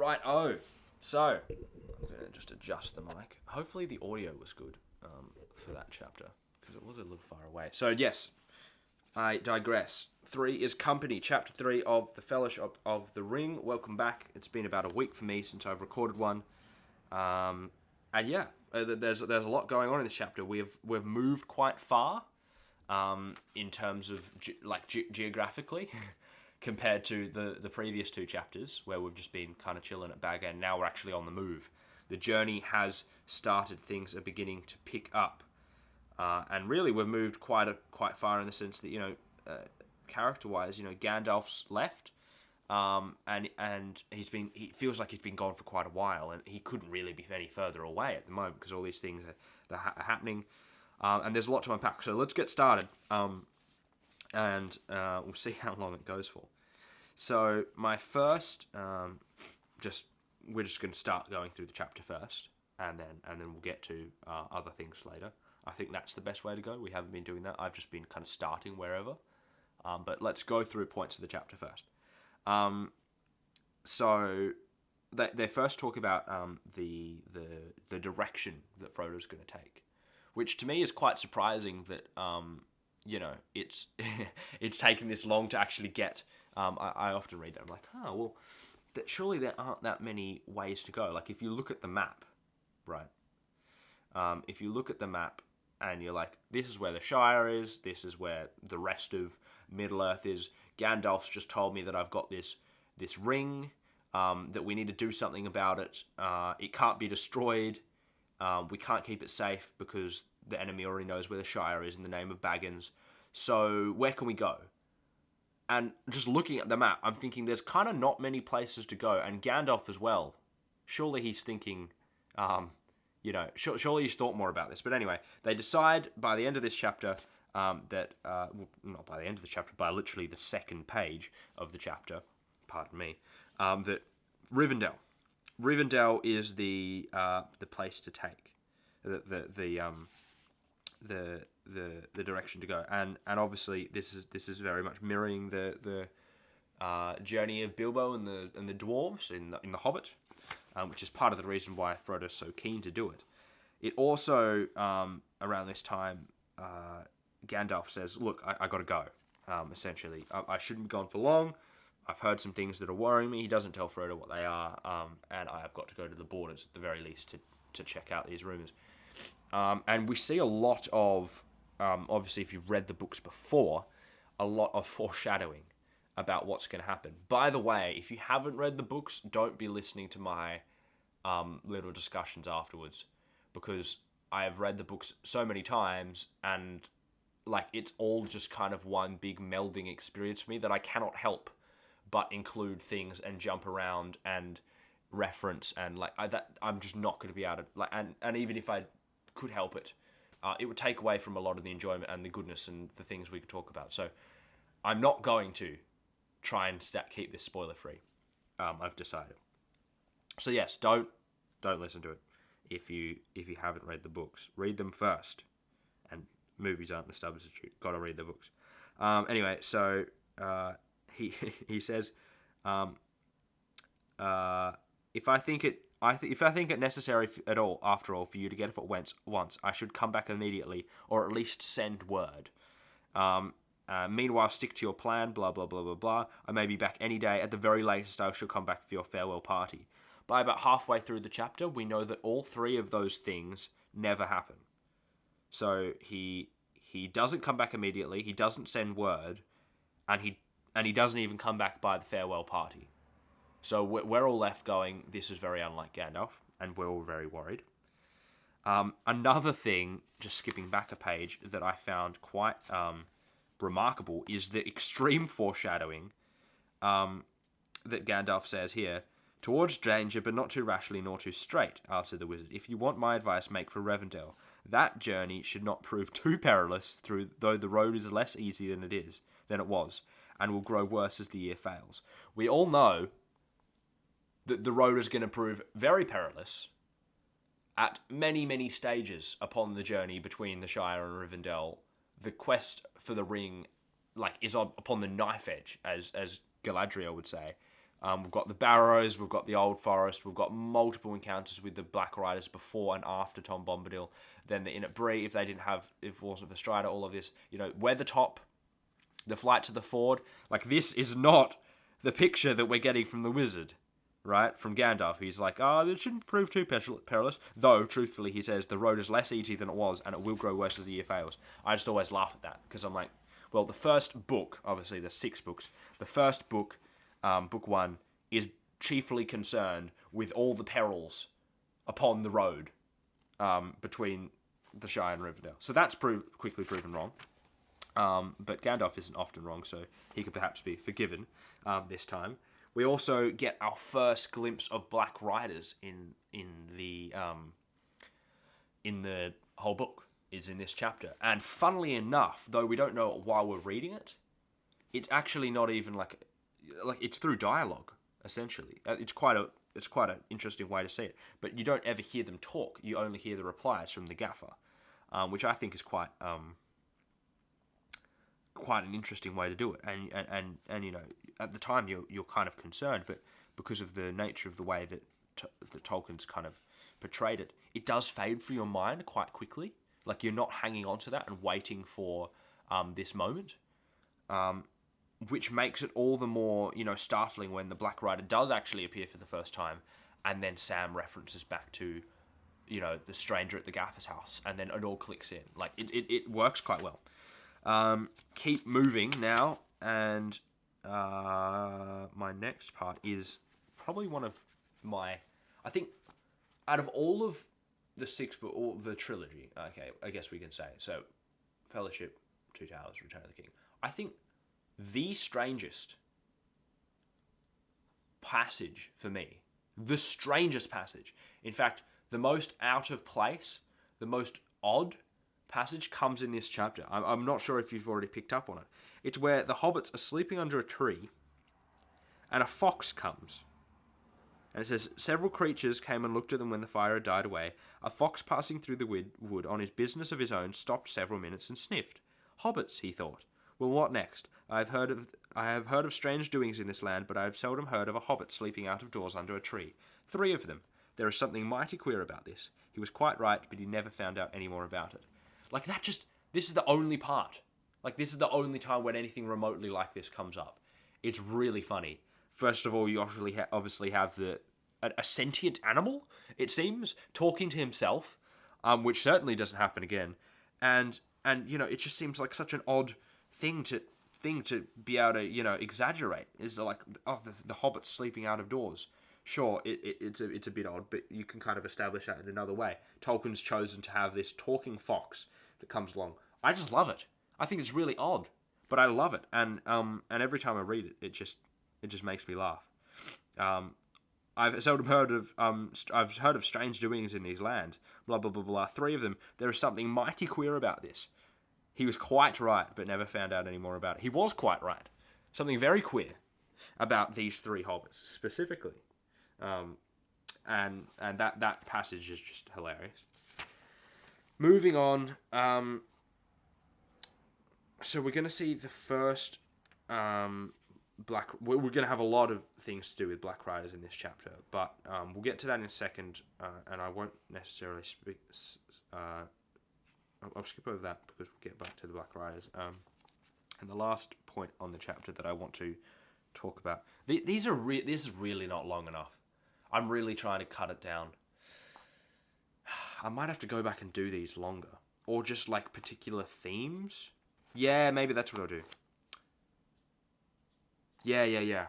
Right, so I'm going to just adjust the mic. Hopefully the audio was good for that chapter, because it was a little far away. So yes, I digress. 3 is Company, Chapter 3 of The Fellowship of the Ring. Welcome back. It's been about a week for me since I've recorded one. And yeah, there's a lot going on in this chapter. We've moved quite far in terms of geographically compared to the previous 2 chapters, where we've just been kind of chilling at Bag End. Now we're actually on the move. The journey has started. Things are beginning to pick up. And really, we've moved quite far in the sense that, character-wise, Gandalf's left, and he feels like he's been gone for quite a while, and he couldn't really be any further away at the moment because all these things are happening, and there's a lot to unpack. So let's get started, and we'll see how long it goes for. So my first, we're just going to start going through the chapter first, and then we'll get to other things later. I think that's the best way to go. We haven't been doing that. I've just been kind of starting wherever. But let's go through points of the chapter first. So they first talk about the direction that Frodo's going to take, which to me is quite surprising that it's it's taken this long to actually get. I often read that. I'm like, well, surely there aren't that many ways to go. Like if you look at the map, right? If you look at the map, and you're like, this is where the Shire is, this is where the rest of Middle-earth is. Gandalf's just told me that I've got this ring, that we need to do something about it. It can't be destroyed. We can't keep it safe because the enemy already knows where the Shire is in the name of Baggins. So where can we go? And just looking at the map, I'm thinking there's kind of not many places to go. And Gandalf as well. Surely he's thinking... surely he's thought more about this. But anyway, they decide by the end of this chapter not by the end of the chapter, by literally the second page of the chapter, pardon me, that Rivendell is the place to take, the direction to go, and obviously this is very much mirroring the journey of Bilbo and the dwarves in the Hobbit. Which is part of the reason why Frodo's so keen to do it. It also, around this time, Gandalf says, look, I got to go, essentially. I shouldn't be gone for long. I've heard some things that are worrying me. He doesn't tell Frodo what they are, and I have got to go to the borders, at the very least, to check out these rumours. And we see a lot of, obviously, if you've read the books before, a lot of foreshadowing about what's going to happen. By the way, if you haven't read the books, don't be listening to my little discussions afterwards, because I have read the books so many times, and it's all just kind of one big melding experience for me that I cannot help but include things and jump around and reference, and I'm just not going to be able to, and even if I could help it, it would take away from a lot of the enjoyment and the goodness and the things we could talk about. So I'm not going to try and keep this spoiler free. I've decided. So yes, don't listen to it if you haven't read the books. Read them first, and movies aren't the substitute. Got to read the books. Anyway, so he says, if I think it necessary at all, after all, for you to get off at once, I should come back immediately, or at least send word. Meanwhile, stick to your plan, blah, blah, blah, blah, blah. I may be back any day. At the very latest, I shall come back for your farewell party. By about halfway through the chapter, we know that all 3 of those things never happen. So he doesn't come back immediately, he doesn't send word, and he doesn't even come back by the farewell party. So we're all left going, this is very unlike Gandalf, and we're all very worried. Another thing, just skipping back a page, that I found quite... remarkable is the extreme foreshadowing that Gandalf says here. Towards danger, but not too rashly nor too straight, answered the wizard. If you want my advice, make for Rivendell. That journey should not prove too perilous, though the road is less easy than it was, and will grow worse as the year fails. We all know that the road is going to prove very perilous at many, many stages upon the journey between the Shire and Rivendell. The quest for the ring, is upon the knife edge, as Galadriel would say. We've got the Barrows, we've got the Old Forest, we've got multiple encounters with the Black Riders before and after Tom Bombadil. Then the Inn at Bree, if it wasn't for Strider, all of this, Weathertop, the flight to the Ford. Like, this is not the picture that we're getting from the wizard, right? From Gandalf. He's like, it shouldn't prove too perilous. Though, truthfully, he says the road is less easy than it was, and it will grow worse as the year fails. I just always laugh at that, because I'm like, well, the first book, obviously there's 6 books, the first book, book 1, is chiefly concerned with all the perils upon the road between the Shire and Rivendell. So that's quickly proven wrong. But Gandalf isn't often wrong, so he could perhaps be forgiven this time. We also get our first glimpse of Black Riders in the whole book, is in this chapter. And funnily enough, though we don't know it while we're reading it, it's actually not even like it's through dialogue, essentially. It's quite an interesting way to see it. But you don't ever hear them talk. You only hear the replies from the gaffer, which I think is quite an interesting way to do it. And at the time you're kind of concerned, but because of the nature of the way that Tolkien's kind of portrayed it, it does fade through your mind quite quickly. Like, you're not hanging on to that and waiting for this moment, which makes it all the more, startling when the Black Rider does actually appear for the first time, and then Sam references back to, the stranger at the gaffer's house, and then it all clicks in. Like, it works quite well. Keep moving now, and my next part is probably one of my, I think, out of all of the 6 book, or the trilogy, okay, I guess we can say, so Fellowship, Two Towers, Return of the King, I think the strangest passage for me, the strangest passage, in fact, the most out of place, the most odd passage comes in this chapter. I'm not sure if you've already picked up on it. It's where the hobbits are sleeping under a tree, and a fox comes. And it says, several creatures came and looked at them when the fire had died away. A fox passing through the wood on his business of his own stopped several minutes and sniffed. Hobbits, he thought. Well, what next? I have heard of strange doings in this land, but I have seldom heard of a hobbit sleeping out of doors under a tree. 3 of them. There is something mighty queer about this. He was quite right, but he never found out any more about it. Like, this is the only part. Like, this is the only time when anything remotely like this comes up. It's really funny. First of all, you obviously have a sentient animal, it seems, talking to himself, which certainly doesn't happen again. And it just seems like such an odd thing to be able to, exaggerate. Is like, the hobbits sleeping out of doors. Sure, it's a bit odd, but you can kind of establish that in another way. Tolkien's chosen to have this talking fox that comes along. I just love it. I think it's really odd, but I love it. And every time I read it, it just makes me laugh. I've seldom heard of I've heard of strange doings in these lands. Blah blah blah blah. 3 of them. There is something mighty queer about this. He was quite right, but never found out any more about it. He was quite right. Something very queer about these 3 hobbits specifically. And that passage is just hilarious. Moving on, so we're going to see the first we're going to have a lot of things to do with Black Riders in this chapter, but we'll get to that in a second, and I won't necessarily speak. I'll skip over that because we'll get back to the Black Riders. And the last point on the chapter that I want to talk about. This is really not long enough. I'm really trying to cut it down. I might have to go back and do these longer. Or just like particular themes. Yeah, maybe that's what I'll do. Yeah.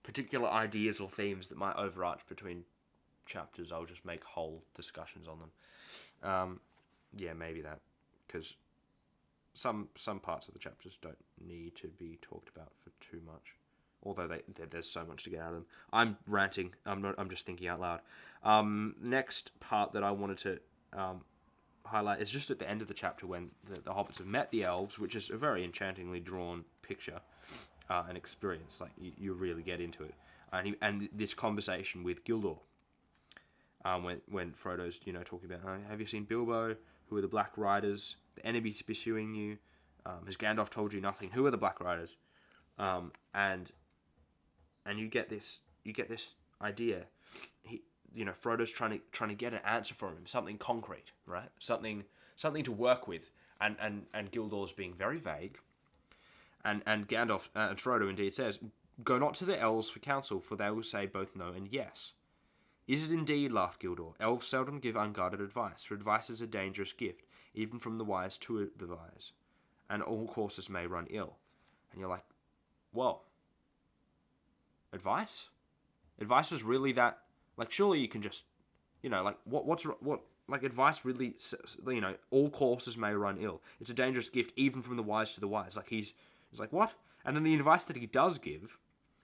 Particular ideas or themes that might overarch between chapters. I'll just make whole discussions on them. Yeah, maybe that. Because some parts of the chapters don't need to be talked about for too much. Although there's so much to get out of them. I'm ranting. I'm just thinking out loud. Next part that I wanted to highlight is just at the end of the chapter when the hobbits have met the elves, which is a very enchantingly drawn picture and experience. Like you really get into it. And this conversation with Gildor, when Frodo's talking about, have you seen Bilbo? Who are the Black Riders? The enemies pursuing you. Has Gandalf told you nothing? Who are the Black Riders? And you get this this idea. Frodo's trying to get an answer from him, something concrete, right? Something to work with, and Gildor's being very vague. And Gandalf and Frodo indeed says, "Go not to the elves for counsel, for they will say both no and yes." "Is it indeed?" laughed Gildor. "Elves seldom give unguarded advice, for advice is a dangerous gift, even from the wise to the wise, and all courses may run ill." And you're like, whoa. Advice? Advice is really that? Like, surely you can just, like, advice really, all courses may run ill. It's a dangerous gift, even from the wise to the wise. Like, he's like, what? And then the advice that he does give,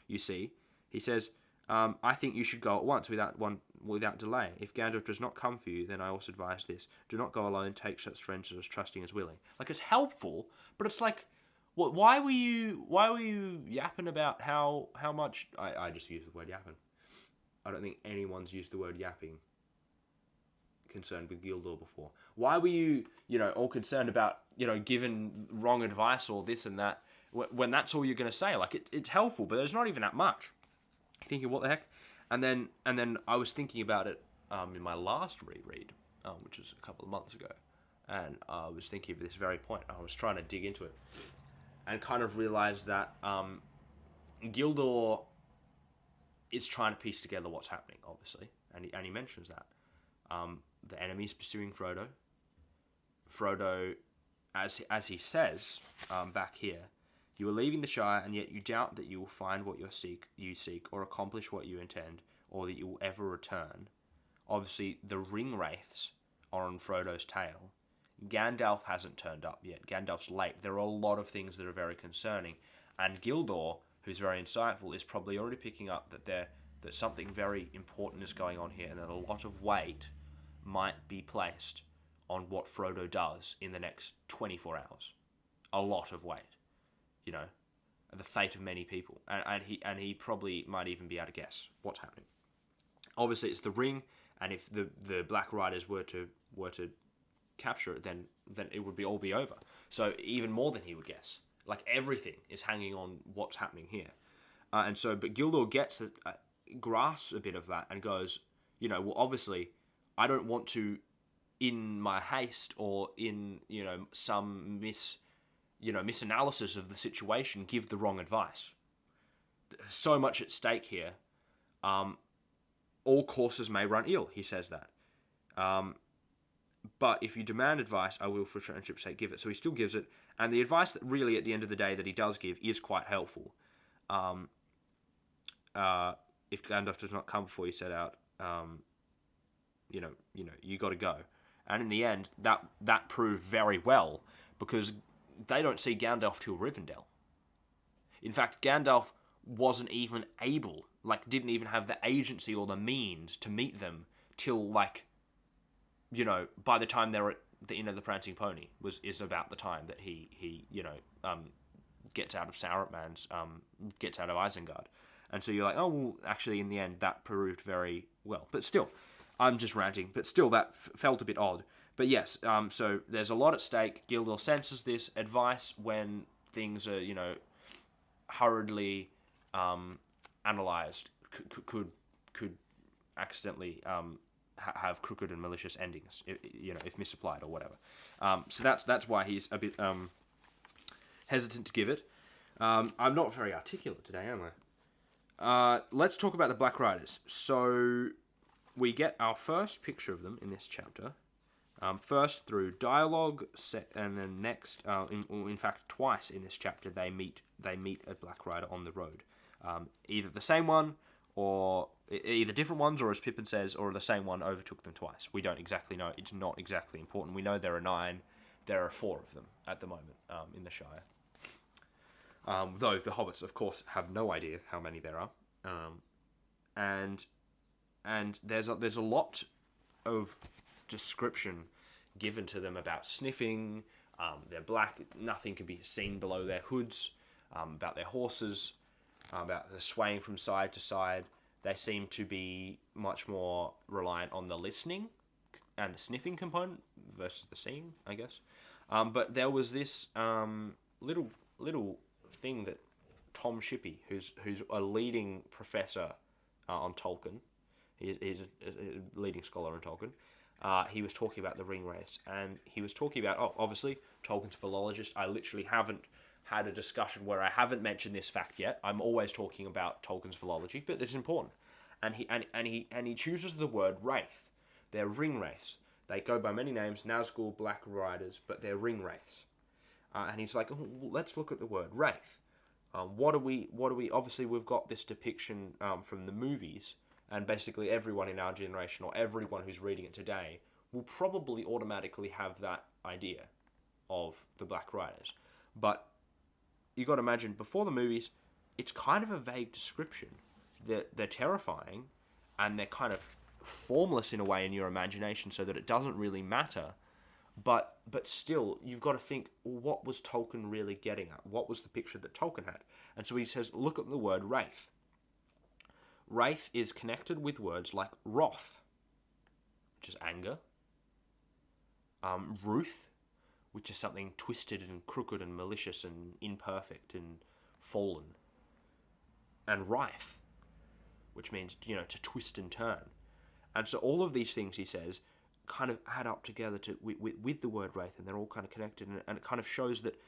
you see, he says, "I think you should go at once without delay. If Gandalf does not come for you, then I also advise this: do not go alone. Take such friends as trusting as willing." Like, it's helpful, but it's like, why were you yapping about how much? I just used the word yapping. I don't think anyone's used the word yapping concerned with Gildor before. Why were you, all concerned about, giving wrong advice or this and that, when that's all you're going to say? Like, it's helpful, but there's not even that much. You're thinking, what the heck? And then I was thinking about it in my last reread, which was a couple of months ago, and I was thinking of this very point. I was trying to dig into it, and kind of realized that Gildor is trying to piece together what's happening, obviously, and he mentions that the enemy's pursuing Frodo. Frodo, as he says back here, "You are leaving the Shire, and yet you doubt that you will find what you seek, or accomplish what you intend, or that you will ever return." Obviously, the ring wraiths are on Frodo's tail. Gandalf hasn't turned up yet. Gandalf's late. There are a lot of things that are very concerning, and Gildor, who's very insightful, is probably already picking up that something very important is going on here, and that a lot of weight might be placed on what Frodo does in the next 24 hours. A lot of weight. The fate of many people, and he probably might even be able to guess what's happening. Obviously, it's the ring, and if the Black Riders were to capture it, then it would all be over. So even more than he would guess. Like, everything is hanging on what's happening here, but Gildor grasps a bit of that and goes, well, obviously, I don't want to, in my haste or in some misanalysis of the situation, give the wrong advice. There's so much at stake here. All courses may run ill, he says that. But if you demand advice, I will for friendship's sake give it. So he still gives it, and the advice that really, at the end of the day, that he does give is quite helpful. If Gandalf does not come before you set out, you got to go. And in the end, that proved very well, because they don't see Gandalf till Rivendell. In fact, Gandalf wasn't even able, didn't even have the agency or the means to meet them till, by the time they're at the Inn of the Prancing Pony, is about the time that he gets out of Saruman's, gets out of Isengard. And so you're like, oh, well, actually, in the end, that proved very well. But still, I'm just ranting, but still, that felt a bit odd. But yes, so there's a lot at stake. Gildor senses this. Advice when things are, hurriedly analysed could accidentally have crooked and malicious endings, if misapplied or whatever. So that's why he's a bit hesitant to give it. I'm not very articulate today, am I? Let's talk about the Black Riders. So we get our first picture of them in this chapter. First through dialogue, and then next, in fact, twice in this chapter, they meet a Black Rider on the road. Either the same one, or either different ones, or as Pippin says, or the same one overtook them twice. We don't exactly know. It's not exactly important. We know there are 9. There are 4 of them at the moment in the Shire. Though the hobbits, of course, have no idea how many there are. And there's a lot of description given to them about sniffing. They're black. Nothing can be seen below their hoods. About their horses. About the swaying from side to side. They seem to be much more reliant on the listening and the sniffing component versus the seeing, I guess. But there was this little thing that Tom Shippey, who's a leading professor on Tolkien. He's a leading scholar on Tolkien. He was talking about the ring wraiths, and he was talking about, obviously, Tolkien's a philologist. I literally haven't had a discussion where I haven't mentioned this fact yet. I'm always talking about Tolkien's philology, but it's important. And he chooses the word wraith. They're ring wraiths. They go by many names, Nazgul, Black Riders, but they're ring wraiths. And he's like, let's look at the word wraith. What do we? Obviously, we've got this depiction from the movies, and basically everyone in our generation, or everyone who's reading it today, will probably automatically have that idea of the Black Riders. But you got to imagine, before the movies, it's kind of a vague description. They're terrifying, and they're kind of formless in a way in your imagination, so that it doesn't really matter. But still, you've got to think, what was Tolkien really getting at? What was the picture that Tolkien had? And so he says, look at the word wraith. Wraith is connected with words like wrath, which is anger, ruth, which is something twisted and crooked and malicious and imperfect and fallen, and writhe, which means, to twist and turn. And so all of these things, he says, kind of add up together with the word wraith, and they're all kind of connected, and it kind of shows that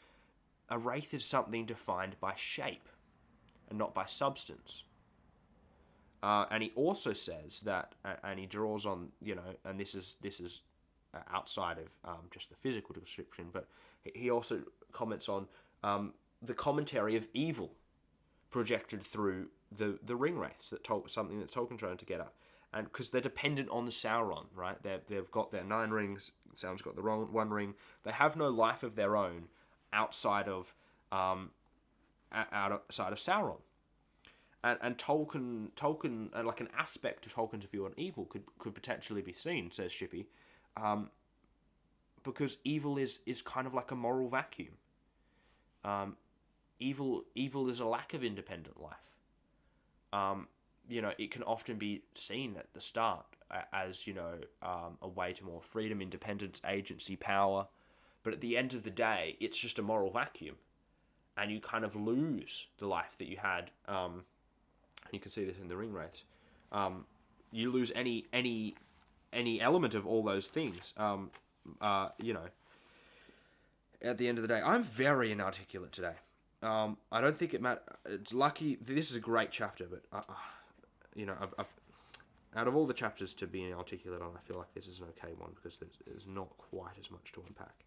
a wraith is something defined by shape and not by substance. And he also says that, and he draws on, and this is outside of just the physical description, but he also comments on the commentary of evil projected through the ring wraiths, something that Tolkien's trying to get at. And because they're dependent on the Sauron, right? They've got their 9 rings. Sauron's got the one ring. They have no life of their own outside of Sauron. And Tolkien, like an aspect of Tolkien's view on evil, could potentially be seen, says Shippey, because evil is kind of like a moral vacuum. Evil is a lack of independent life. It can often be seen at the start as, a way to more freedom, independence, agency, power. But at the end of the day, it's just a moral vacuum. And you kind of lose the life that you had. And you can see this in the ring wraiths. You lose any element of all those things. At the end of the day, I'm very inarticulate today. I don't think it matters. It's lucky. This is a great chapter, but I've out of all the chapters to be articulate on, I feel like this is an okay one because there's not quite as much to unpack.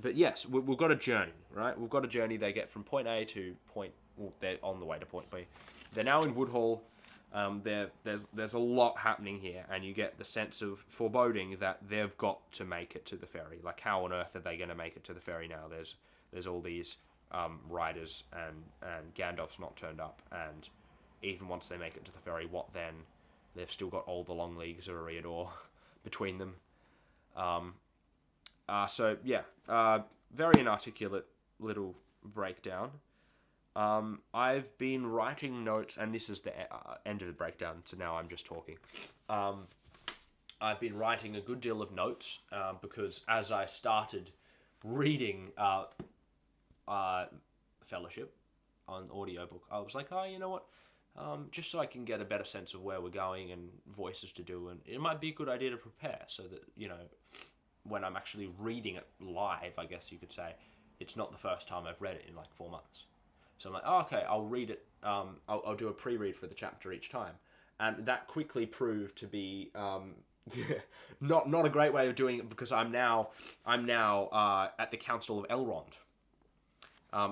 But yes, we've got a journey, right? We've got a journey. They get from point A to point. Well, they're on the way to point B. They're now in Woodhall. There's a lot happening here, and you get the sense of foreboding that they've got to make it to the ferry. Like, how on earth are they going to make it to the ferry now? There's all these riders, and Gandalf's not turned up, and even once they make it to the ferry, what then? They've still got all the Long Leagues of Eriador between them. Very inarticulate little breakdown. I've been writing notes, and this is the end of the breakdown, so now I'm just talking. I've been writing a good deal of notes, because as I started reading Fellowship on audiobook, I was like, you know what? Just so I can get a better sense of where we're going and voices to do, and it might be a good idea to prepare so that, when I'm actually reading it live, I guess you could say, it's not the first time I've read it in like 4 months. So I'm like, okay, I'll read it, I'll do a pre-read for the chapter each time. And that quickly proved to be not a great way of doing it, because I'm now at the Council of Elrond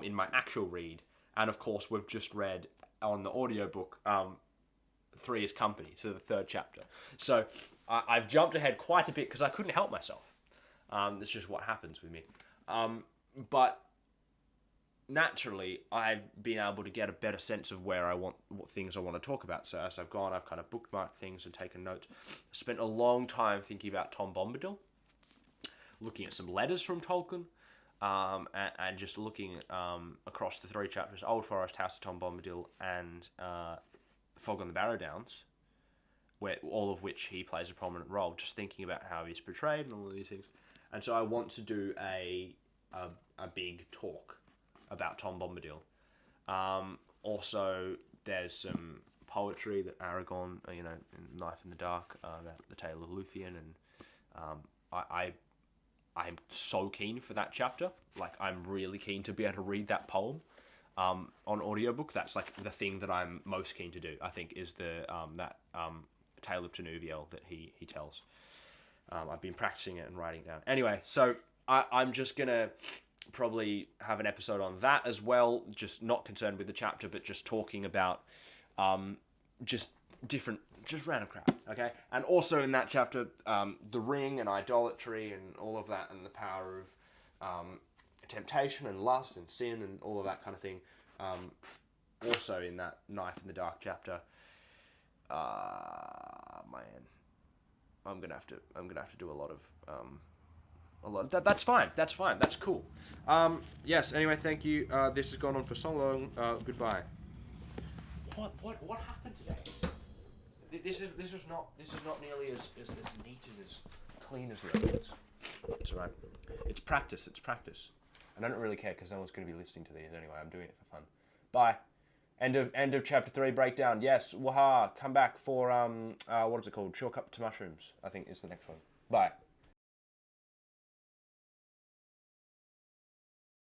in my actual read. And of course, we've just read on the audiobook, Three is Company, so the 3rd chapter. So I've jumped ahead quite a bit because I couldn't help myself. That's just what happens with me. But naturally, I've been able to get a better sense of what things I want to talk about. So as I've gone, I've kind of bookmarked things and taken notes. Spent a long time thinking about Tom Bombadil, looking at some letters from Tolkien, and just looking across the 3 chapters, Old Forest, House of Tom Bombadil, and Fog on the Barrow Downs, all of which he plays a prominent role, just thinking about how he's portrayed and all of these things. And so I want to do a big talk about Tom Bombadil. Also, there's some poetry that Aragon, in Knife in the Dark, about the tale of Luthien, and I'm so keen for that chapter. Like, I'm really keen to be able to read that poem on audiobook. That's like the thing that I'm most keen to do, I think, is the tale of Tenuviel that he tells. I've been practicing it and writing it down. Anyway, so I'm just going to probably have an episode on that as well, just not concerned with the chapter, but just talking about just random crap, okay? And also in that chapter, the ring and idolatry and all of that, and the power of temptation and lust and sin and all of that kind of thing. Also in that Knife in the Dark chapter. Man, I'm gonna have to do a lot of that. That's fine. That's cool. Yes. Anyway, thank you. This has gone on for so long. Goodbye. What happened today? This is not nearly as neat and as clean as the other ones. It's alright. It's practice. And I don't really care because no one's going to be listening to these anyway. I'm doing it for fun. Bye. End of chapter 3 breakdown. Yes. Waha. Come back for what is it called? Chalk Up to Mushrooms, I think is the next one. Bye.